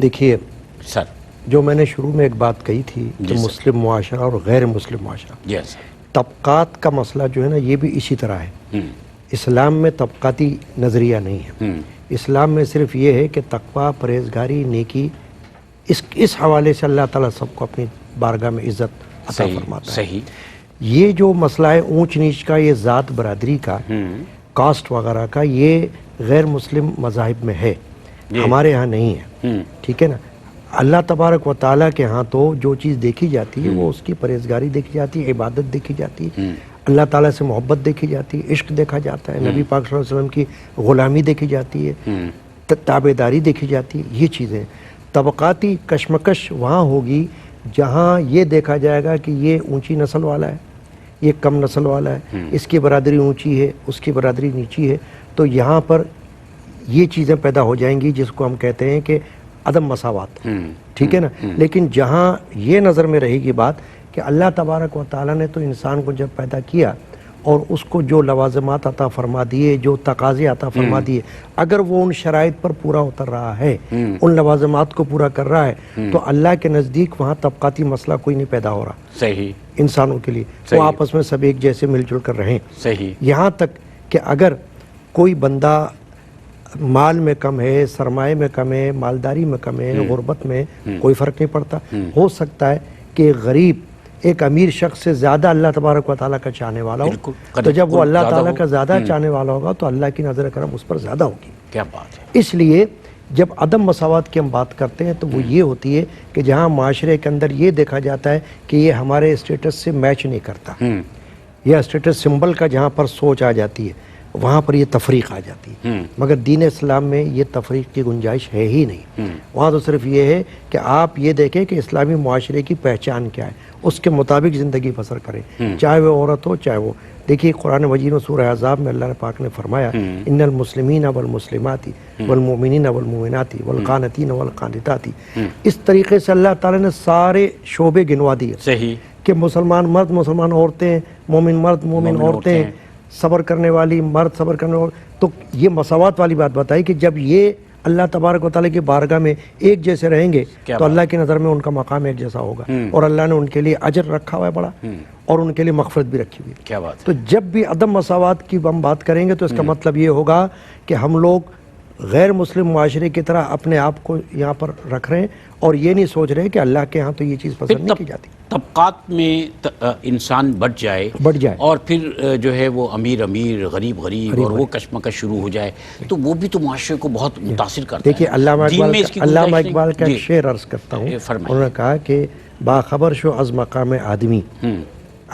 دیکھیے سر، جو میں نے شروع میں ایک بات کہی تھی کہ مسلم معاشرہ اور غیر مسلم معاشرہ، طبقات کا مسئلہ جو ہے نا یہ بھی اسی طرح ہے. اسلام میں طبقاتی نظریہ نہیں ہے. اسلام میں صرف یہ ہے کہ تقویٰ، پرہیزگاری، نیکی، اس حوالے سے اللہ تعالیٰ سب کو اپنی بارگاہ میں عزت عطا فرماتا ہے. صحیح. یہ جو مسئلہ ہے اونچ نیچ کا، یہ ذات برادری کا، کاسٹ وغیرہ کا، یہ غیر مسلم مذاہب میں ہے، ہمارے ہاں نہیں ہے. ٹھیک ہے نا. اللہ تبارک و تعالیٰ کے ہاں تو جو چیز دیکھی جاتی ہے وہ اس کی پرہیزگاری دیکھی جاتی ہے، عبادت دیکھی جاتی ہے، اللہ تعالیٰ سے محبت دیکھی جاتی ہے، عشق دیکھا جاتا ہے، نبی پاک صلی اللہ علیہ وسلم کی غلامی دیکھی جاتی ہے، تابعداری دیکھی جاتی ہے. یہ چیزیں طبقاتی کشمکش وہاں ہوگی جہاں یہ دیکھا جائے گا کہ یہ اونچی نسل والا ہے، یہ کم نسل والا ہے، اس کی برادری اونچی ہے، اس کی برادری نیچی ہے. تو یہاں پر یہ چیزیں پیدا ہو جائیں گی جس کو ہم کہتے ہیں کہ عدم مساوات. ٹھیک ہے نا. لیکن جہاں یہ نظر میں رہے گی بات کہ اللہ تبارک و تعالیٰ نے تو انسان کو جب پیدا کیا اور اس کو جو لوازمات عطا فرما دیے، جو تقاضے عطا فرما دیے، اگر وہ ان شرائط پر پورا اتر رہا ہے، ان لوازمات کو پورا کر رہا ہے، تو اللہ کے نزدیک وہاں طبقاتی مسئلہ کوئی نہیں پیدا ہو رہا صحیح انسانوں کے لیے، وہ آپس میں سب ایک جیسے مل جل کر رہیں۔ صحیح یہاں تک کہ اگر کوئی بندہ مال میں کم ہے، سرمایہ میں کم ہے، مالداری میں کم ہے، غربت میں، کوئی فرق نہیں پڑتا، ہو سکتا ہے کہ غریب ایک امیر شخص سے زیادہ اللہ تبارک و تعالیٰ کا چاہنے والا ہو، تو جب وہ اللہ تعالیٰ کا زیادہ چاہنے والا ہوگا تو اللہ کی نظر کرم اس پر زیادہ ہوگی۔ کیا بات ہے! اس لیے جب عدم مساوات کی ہم بات کرتے ہیں تو وہ یہ ہوتی ہے کہ جہاں معاشرے کے اندر یہ دیکھا جاتا ہے کہ یہ ہمارے اسٹیٹس سے میچ نہیں کرتا، یا اسٹیٹس سمبل کا جہاں پر سوچ آ جاتی ہے وہاں پر یہ تفریق آ جاتی ہے، مگر دین اسلام میں یہ تفریق کی گنجائش ہے ہی نہیں۔ وہاں تو صرف یہ ہے کہ آپ یہ دیکھیں کہ اسلامی معاشرے کی پہچان کیا ہے، اس کے مطابق زندگی بسر کریں، چاہے وہ عورت ہو چاہے وہ۔ دیکھیے قرآن مجید میں سورہ احزاب میں اللہ پاک نے فرمایا ان المسلمین والمسلمات والمؤمنین والمؤمنات والقانتین والقانتات، اس طریقے سے اللہ تعالیٰ نے سارے شعبے گنوا دیے صحیح کہ مسلمان مرد، مسلمان عورتیں، مومن مرد، مومن عورتیں، صبر کرنے والی مرد، صبر کرنے والی، تو یہ مساوات والی بات بتائی کہ جب یہ اللہ تبارک و تعالیٰ کی بارگاہ میں ایک جیسے رہیں گے تو اللہ کی نظر میں ان کا مقام ایک جیسا ہوگا، اور اللہ نے ان کے لیے اجر رکھا ہوا ہے بڑا، اور ان کے لیے مغفرت بھی رکھی ہوئی ہے۔ کیا بات ہے! تو جب بھی عدم مساوات کی ہم بات کریں گے تو اس کا مطلب یہ ہوگا کہ ہم لوگ غیر مسلم معاشرے کی طرح اپنے آپ کو یہاں پر رکھ رہے ہیں، اور یہ نہیں سوچ رہے کہ اللہ کے ہاں تو یہ چیز پسند نہیں کی جاتی۔ طبقات میں انسان بڑھ جائے اور پھر جو ہے وہ امیر امیر، غریب غریب، اور وہ کشمکش شروع ہو جائے تو وہ بھی تو معاشرے کو بہت متاثر کرتا ہے۔ دیکھیے علامہ اقبال کا ایک شعر عرض کرتا ہوں، انہوں نے کہا کہ باخبر شو از مقام آدمی،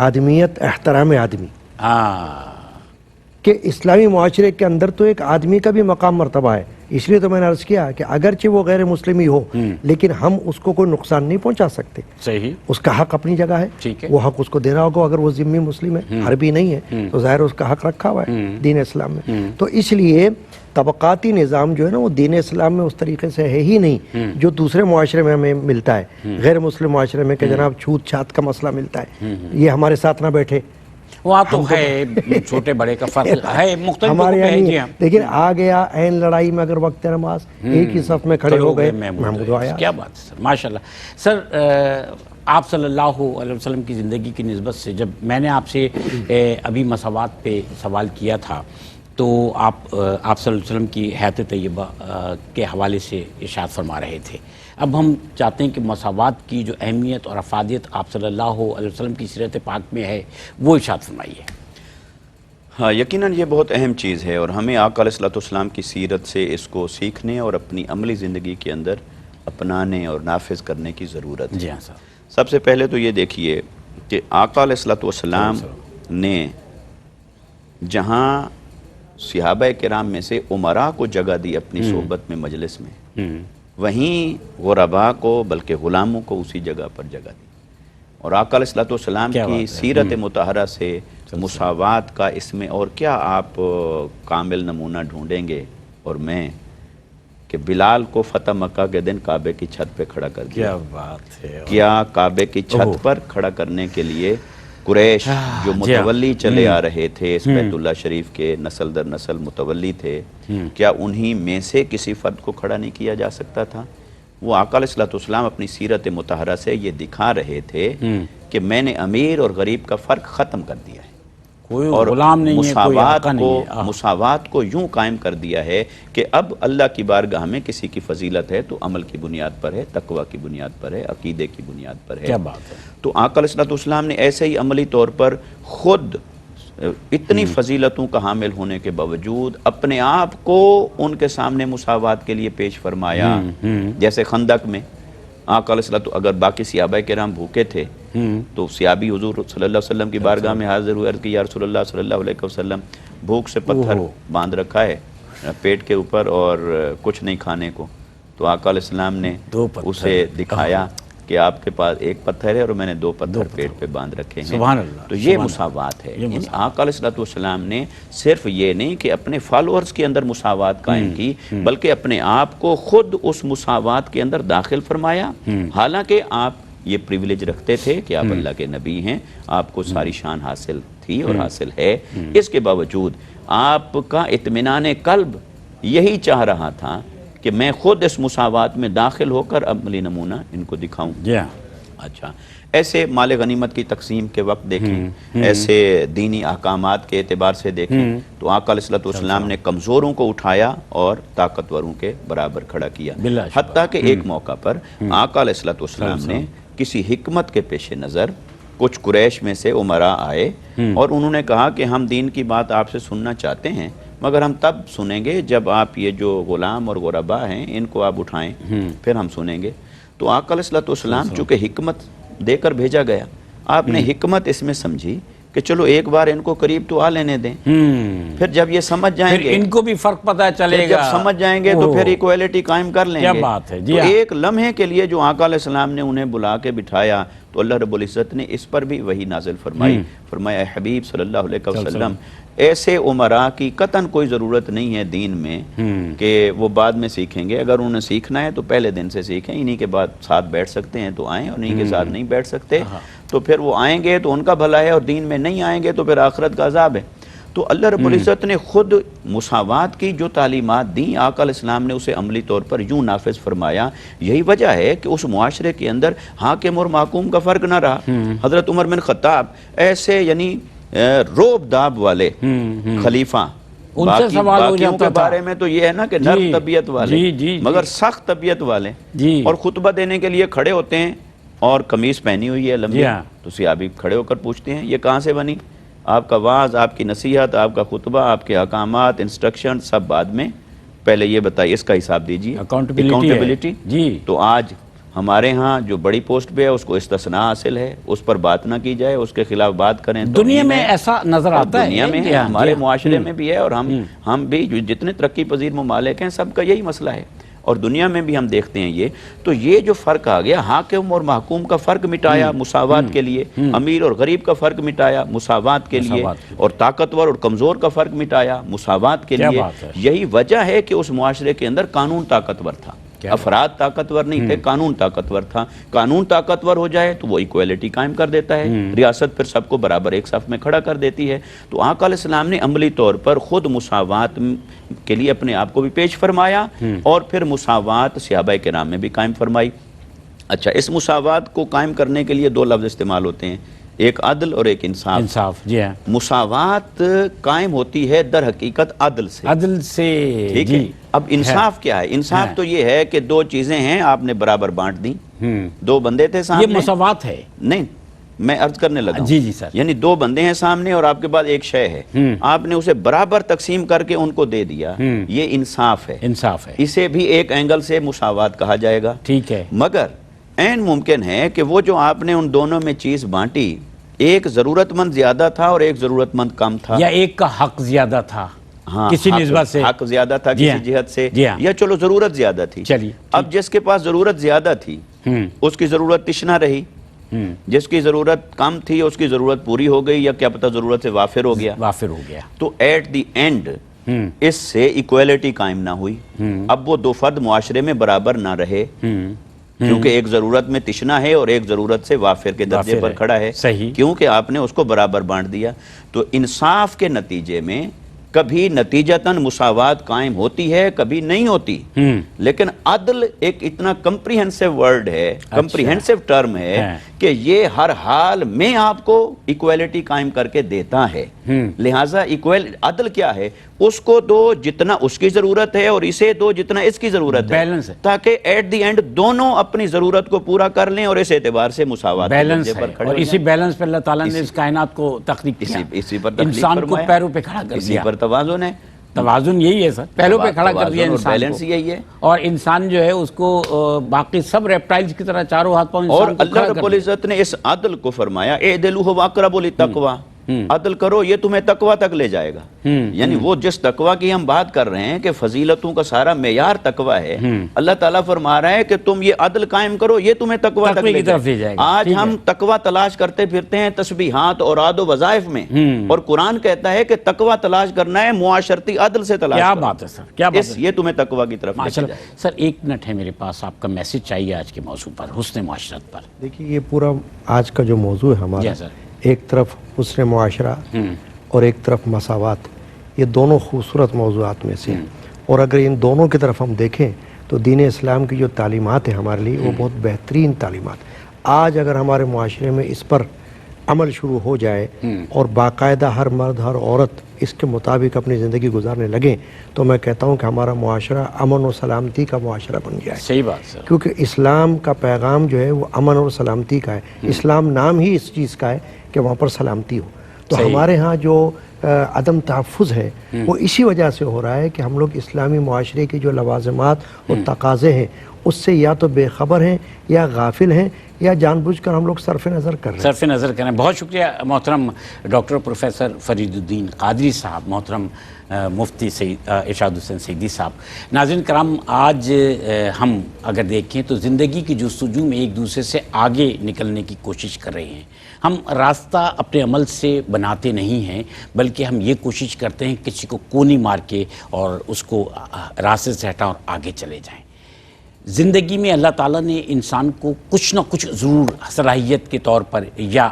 آدمیت احترام آدمی، کہ اسلامی معاشرے کے اندر تو ایک آدمی کا بھی مقام مرتبہ ہے۔ اس لیے تو میں نے عرض کیا کہ اگرچہ وہ غیر مسلمی ہو لیکن ہم اس کو کوئی نقصان نہیں پہنچا سکتے، صحیح، اس کا حق اپنی جگہ ہے، وہ حق اس کو دینا ہوگا۔ اگر وہ ذمی مسلم ہے، عربی نہیں ہے، تو ظاہر اس کا حق رکھا ہوا ہے دین اسلام میں۔ تو اس لیے طبقاتی نظام جو ہے نا وہ دین اسلام میں اس طریقے سے ہے ہی نہیں جو دوسرے معاشرے میں ہمیں ملتا ہے، غیر مسلم معاشرے میں کہ جناب چھوت چھات کا مسئلہ ملتا ہے، یہ ہمارے ساتھ نہ بیٹھے، وہاں تو ہے چھوٹے بڑے کا فرق ہے، مختلف ہمارے یہاں نہیں ہے۔ لیکن آ گیا عین لڑائی میں اگر وقت نماز ایک ہی صف میں کھڑے ہو گئے، محمود آیا۔ کیا بات ہے سر، ماشاءاللہ۔ سر آپ صلی اللہ علیہ وسلم کی زندگی کی نسبت سے جب میں نے آپ سے ابھی مساوات پہ سوال کیا تھا تو آپ صلی اللہ علیہ وسلم کی حیات طیبہ کے حوالے سے ارشاد فرما رہے تھے۔ اب ہم چاہتے ہیں کہ مساوات کی جو اہمیت اور افادیت آپ صلی اللہ علیہ وسلم کی سیرت پاک میں ہے وہ ارشاد فرمائیے۔ ہاں، یقیناً یہ بہت اہم چیز ہے، اور ہمیں آقا علیہ الصلوۃ والسلام کی سیرت سے اس کو سیکھنے اور اپنی عملی زندگی کے اندر اپنانے اور نافذ کرنے کی ضرورت ہے۔ جی ہاں سر۔ سب سے پہلے تو یہ دیکھیے کہ آقا علیہ الصلوۃ والسلام نے جہاں صحابہ کرام میں سے عمراء کو جگہ دی اپنی صحبت میں، مجلس میں، وہیں غرباء کو بلکہ غلاموں کو اسی جگہ پر جگہ دی، اور آقا علیہ الصلوۃ والسلام کی سیرت مطہرہ سے مساوات کا اس میں اور کیا آپ کامل نمونہ ڈھونڈیں گے؟ اور میں کہ بلال کو فتح مکہ کے دن کعبے کی چھت پہ کھڑا کر دیا۔ کیا بات ہے! کیا کعبے کی چھت پر کھڑا کرنے کے لیے قریش جو متولی چلے آ رہے تھے، اس بیت اللہ شریف کے نسل در نسل متولی تھے، کیا انہی میں سے کسی فرد کو کھڑا نہیں کیا جا سکتا تھا؟ وہ آقا علیہ الصلوۃ والسلام اپنی سیرت مطہرہ سے یہ دکھا رہے تھے کہ میں نے امیر اور غریب کا فرق ختم کر دیا ہے، کوئی اور غلام نہیں ہے، کوئی آقا نہیں ہے، مساوات کو یوں قائم کر دیا ہے کہ اب اللہ کی بارگاہ میں کسی کی فضیلت ہے تو عمل کی بنیاد پر ہے، تقوی کی بنیاد پر ہے، عقیدے کی بنیاد پر ہے۔ کیا بات ہے! تو آقا علیہ الصلوۃ والسلام نے ایسے ہی عملی طور پر خود اتنی فضیلتوں کا حامل ہونے کے باوجود اپنے آپ کو ان کے سامنے مساوات کے لیے پیش فرمایا۔ جیسے خندق میں آقا علیہ الصلوۃ، اگر باقی صحابہ کرام بھوکے تھے تو صحابی حضور صلی اللہ علیہ وسلم کی بارگاہ میں حاضر ہوئے، عرض کی یا رسول اللہ صلی اللہ علیہ وسلم، بھوک سے پتھر باندھ رکھا ہے پیٹ کے اوپر اور کچھ نہیں کھانے کو، تو آقا علیہ السلام نے اسے دکھایا کہ آپ کے پاس ایک پتھر ہے اور میں نے دو پتھر پیٹ پہ باندھ رکھے ہیں۔ سبحان اللہ! تو یہ مساوات ہے۔ آقا علیہ الصلوۃ والسلام نے صرف یہ نہیں کہ اپنے فالوورز کے اندر مساوات قائم کی، بلکہ اپنے آپ کو خود اس مساوات کے اندر داخل فرمایا، حالانکہ آپ یہ پریویلیج رکھتے تھے کہ آپ اللہ کے نبی ہیں، آپ کو ساری شان حاصل تھی اور حاصل ہے، اس کے باوجود آپ کا اطمینان قلب یہی چاہ رہا تھا کہ میں خود اس مساوات میں داخل ہو کر عملی نمونہ ان کو دکھاؤں۔ اچھا، ایسے مال غنیمت کی تقسیم کے وقت دیکھیں، ایسے دینی احکامات کے اعتبار سے دیکھیں تو آقا علیہ الصلوۃ والسلام نے کمزوروں کو اٹھایا اور طاقتوروں کے برابر کھڑا کیا، حتیٰ کہ ایک موقع پر آقا علیہ الصلوۃ والسلام نے کسی حکمت کے پیش نظر کچھ قریش میں سے امراء آئے اور انہوں نے کہا کہ ہم دین کی بات آپ سے سننا چاہتے ہیں، مگر ہم تب سنیں گے جب آپ یہ جو غلام اور غربا ہیں ان کو آپ اٹھائیں، پھر ہم سنیں گے۔ تو آقا علیہ الصلوۃ والسلام چونکہ حکمت دے کر بھیجا گیا، آپ نے حکمت اس میں سمجھی کہ چلو ایک بار ان کو قریب تو آ لینے دیں، پھر جب یہ سمجھ جائیں گے، ان کو بھی فرق پتہ چلے گا، جب سمجھ جائیں گے تو پھر ایکویلٹی قائم کر لیں گے۔ کیا بات ہے، تو ایک لمحے کے لیے جو آقا علیہ السلام نے انہیں بلا کے بٹھایا تو اللہ رب العزت نے اس پر بھی وحی نازل فرمائی، فرمایا اے حبیب صلی اللہ علیہ وسلم ایسے امراء کی قطعاً کوئی ضرورت نہیں ہے دین میں کہ وہ بعد میں سیکھیں گے، اگر انہیں سیکھنا ہے تو پہلے دن سے سیکھیں، انہی کے بعد ساتھ بیٹھ سکتے ہیں تو آئیں، اور انہی کے ساتھ نہیں بیٹھ سکتے تو پھر وہ آئیں گے تو ان کا بھلا ہے، اور دین میں نہیں آئیں گے تو پھر آخرت کا عذاب ہے۔ تو اللہ رب العزت نے خود مساوات کی جو تعلیمات دیں، آقا علیہ السلام نے اسے عملی طور پر یوں نافذ فرمایا۔ یہی وجہ ہے کہ اس معاشرے کے اندر حاکم اور محکوم کا فرق نہ رہا۔ حضرت عمر بن خطاب ایسے یعنی روب داب والے خلیفہ، باقیوں کے بارے میں تو یہ ہے نا کہ نرم طبیعت والے مگر سخت طبیعت والے، اور خطبہ دینے کے لیے کھڑے ہوتے ہیں اور قمیص پہنی ہوئی ہے لمبی، تو صحابی کھڑے ہو کر پوچھتے ہیں یہ کہاں سے بنی؟ آپ کا واعظ، آپ کی نصیحت، آپ کا خطبہ، آپ کے احکامات، انسٹرکشن سب بعد میں، پہلے یہ بتائیے اس کا حساب دیجیے، اکاؤنٹیبلٹی۔ تو آج ہمارے ہاں جو بڑی پوسٹ پہ ہے اس کو استثناء حاصل ہے، اس پر بات نہ کی جائے، اس کے خلاف بات کریں۔ دنیا میں ایسا نظر آتا ہے، دنیا میں ہے، ہمارے معاشرے میں بھی ہے، اور ہم بھی جتنے ترقی پذیر ممالک ہیں سب کا یہی مسئلہ ہے، اور دنیا میں بھی ہم دیکھتے ہیں یہ۔ تو یہ جو فرق آ گیا، حاکم اور محکوم کا فرق مٹایا مساوات کے لیے، امیر اور غریب کا فرق مٹایا مساوات کے لیے، اور طاقتور اور کمزور کا فرق مٹایا مساوات کے لیے۔ یہی وجہ ہے کہ اس معاشرے کے اندر قانون طاقتور تھا، افراد طاقتور نہیں تھے، قانون طاقتور تھا۔ قانون طاقتور ہو جائے تو وہ ایکویلٹی قائم کر دیتا ہے، ریاست پھر سب کو برابر ایک صف میں کھڑا کر دیتی ہے۔ تو آقا علیہ السلام نے عملی طور پر خود مساوات کے لیے اپنے آپ کو بھی پیش فرمایا، اور پھر مساوات صحابہ کرام میں بھی قائم فرمائی۔ اچھا، اس مساوات کو قائم کرنے کے لیے دو لفظ استعمال ہوتے ہیں، ایک عدل اور ایک انصاف۔ جی ہاں، مساوات قائم ہوتی ہے در حقیقت عدل سے، ٹھیک ہے۔ اب انصاف کیا ہے؟ انصاف تو یہ ہے کہ دو چیزیں ہیں، آپ نے برابر بانٹ دی، دو بندے تھے سامنے، یہ مساوات ہے۔ نہیں، میں عرض کرنے لگا، جی سر، یعنی دو بندے ہیں سامنے اور آپ کے پاس ایک شے ہے، آپ نے اسے برابر تقسیم کر کے ان کو دے دیا، یہ انصاف ہے۔ اسے بھی ایک اینگل سے مساوات کہا جائے گا، ٹھیک ہے۔ مگر عین ممکن ہے کہ وہ جو آپ نے ان دونوں میں چیز بانٹی، ایک ضرورت مند زیادہ تھا اور ایک ضرورت مند کم تھا، یا ایک کا حق زیادہ تھا، کسی نسبت سے حق زیادہ تھا کسی جہت سے، یا چلو ضرورت زیادہ تھی۔ اب جس کے پاس ضرورت زیادہ تھی اس کی ضرورت تشنا رہی، جس کی ضرورت کم تھی اس کی ضرورت پوری ہو گئی، یا کیا پتہ ضرورت سے وافر ہو گیا۔ تو ایٹ دی اینڈ اس سے ایکویلٹی قائم نہ ہوئی، اب وہ دو فرد معاشرے میں برابر نہ رہے، کیونکہ ایک ضرورت میں تشنا ہے اور ایک ضرورت سے وافر کے درجے پر کھڑا ہے، کیونکہ آپ نے اس کو برابر بانٹ دیا۔ تو انصاف کے نتیجے میں کبھی نتیجتاً مساوات قائم ہوتی ہے، کبھی نہیں ہوتی، لیکن عدل ایک اتنا کمپریہنسو ورڈ ہے، کمپریہنسو ٹرم ہے کہ یہ ہر حال میں آپ کو ایکویلٹی قائم کر کے دیتا ہے۔ لہٰذا عدل کیا ہے؟ اس کو دو جتنا اس کی ضرورت ہے اور اسے دو جتنا اس کی ضرورت ہے، تاکہ ایٹ دی اینڈ دونوں اپنی ضرورت کو پورا کر لیں اور اس اعتبار سے مساوات بیلنس ہے، اور اسی بیلنس پر اللہ تعالیٰ نے اس کائنات کو تخلیق کیا، انسان کو پیروں پہ کھڑا کر دیا۔ توازن ہے، توازن یہی ہے سر، پہلوں پہ کھڑا کر دیا انسان کو، بیلنس یہی ہے، اور انسان جو ہے اس کو باقی سب ریپٹائلز کی طرح چاروں ہاتھ پاؤں اور اللہ رب العزت نے اس عدل کو فرمایا اعدلوا واقربوا للتقوی، عدل کرو یہ تمہیں تقوی تک لے جائے گا۔ یعنی وہ جس تقوی کی ہم بات کر رہے ہیں کہ فضیلتوں کا سارا معیار تقوی ہے، اللہ تعالیٰ فرما رہا ہے کہ تم یہ عدل قائم کرو یہ تمہیں تقوی تک لے جائے گا۔ آج ہم تقوی تلاش کرتے پھرتے ہیں تسبیحات اور اوراد و وظائف میں، اور قرآن کہتا ہے کہ تقوی تلاش کرنا ہے معاشرتی عدل سے تلاش کرنا۔ کیا بات ہے سر، کیا بات ہے، یہ تمہیں تقوی کی طرف لے جائے۔ سر ایک منٹ ہے میرے پاس، آپ کا میسج چاہیے آج کے موضوع پر، حسن معاشرت پر۔ دیکھیے یہ پورا آج کا جو موضوع ہے ہمارا، ایک طرف حسن معاشرہ اور ایک طرف مساوات، یہ دونوں خوبصورت موضوعات میں سے ہیں، اور اگر ان دونوں کی طرف ہم دیکھیں تو دین اسلام کی جو تعلیمات ہیں ہمارے لیے وہ بہت بہترین تعلیمات. آج اگر ہمارے معاشرے میں اس پر عمل شروع ہو جائے اور باقاعدہ ہر مرد ہر عورت اس کے مطابق اپنی زندگی گزارنے لگیں تو میں کہتا ہوں کہ ہمارا معاشرہ امن و سلامتی کا معاشرہ بن گیا ہے. صحیح بات سر. کیونکہ اسلام کا پیغام جو ہے وہ امن اور سلامتی کا ہے. اسلام نام ہی اس چیز کا ہے کہ وہاں پر سلامتی ہو. تو ہمارے ہاں جو عدم تحفظ ہے وہ اسی وجہ سے ہو رہا ہے کہ ہم لوگ اسلامی معاشرے کی جو لوازمات اور تقاضے ہیں اس سے یا تو بے خبر ہیں یا غافل ہیں یا جان بوجھ کر ہم لوگ صرف نظر کر رہے ہیں. صرف نظر کریں. بہت شکریہ محترم ڈاکٹر پروفیسر فرید الدین قادری صاحب، محترم مفتی ارشاد حسین سیدی صاحب. ناظرین کرام، آج ہم اگر دیکھیں تو زندگی کی جستجو میں ایک دوسرے سے آگے نکلنے کی کوشش کر رہے ہیں. ہم راستہ اپنے عمل سے بناتے نہیں ہیں بلکہ ہم یہ کوشش کرتے ہیں کسی کو کونی مار کے اور اس کو راستے سے ہٹا اور آگے چلے جائیں. زندگی میں اللہ تعالیٰ نے انسان کو کچھ نہ کچھ ضرور صلاحیت کے طور پر یا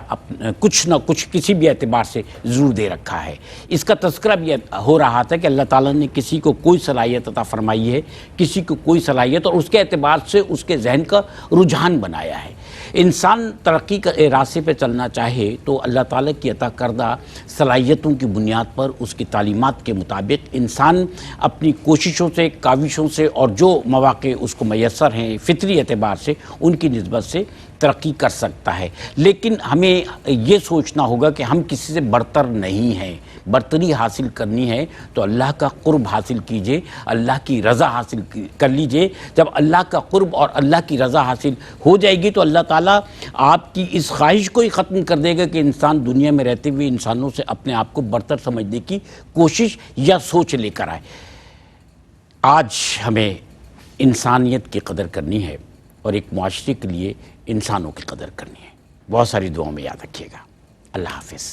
کچھ نہ کچھ کسی بھی اعتبار سے ضرور دے رکھا ہے. اس کا تذکرہ بھی ہو رہا تھا کہ اللہ تعالیٰ نے کسی کو کوئی صلاحیت عطا فرمائی ہے، کسی کو کوئی صلاحیت، اور اس کے اعتبار سے اس کے ذہن کا رجحان بنایا ہے. انسان ترقی کا راستے پہ چلنا چاہے تو اللہ تعالیٰ کی عطا کردہ صلاحیتوں کی بنیاد پر اس کی تعلیمات کے مطابق انسان اپنی کوششوں سے، کاوشوں سے اور جو مواقع اس کو میسر ہیں فطری اعتبار سے ان کی نسبت سے ترقی کر سکتا ہے. لیکن ہمیں یہ سوچنا ہوگا کہ ہم کسی سے برتر نہیں ہیں. برتری حاصل کرنی ہے تو اللہ کا قرب حاصل کیجئے، اللہ کی رضا حاصل کر لیجئے. جب اللہ کا قرب اور اللہ کی رضا حاصل ہو جائے گی تو اللہ تعالیٰ آپ کی اس خواہش کو ہی ختم کر دے گا کہ انسان دنیا میں رہتے ہوئے انسانوں سے اپنے آپ کو برتر سمجھنے کی کوشش یا سوچ لے کر آئے. آج ہمیں انسانیت کی قدر کرنی ہے اور ایک معاشرے کے لیے انسانوں کی قدر کرنی ہے. بہت ساری دعاؤں میں یاد رکھیے گا. اللہ حافظ.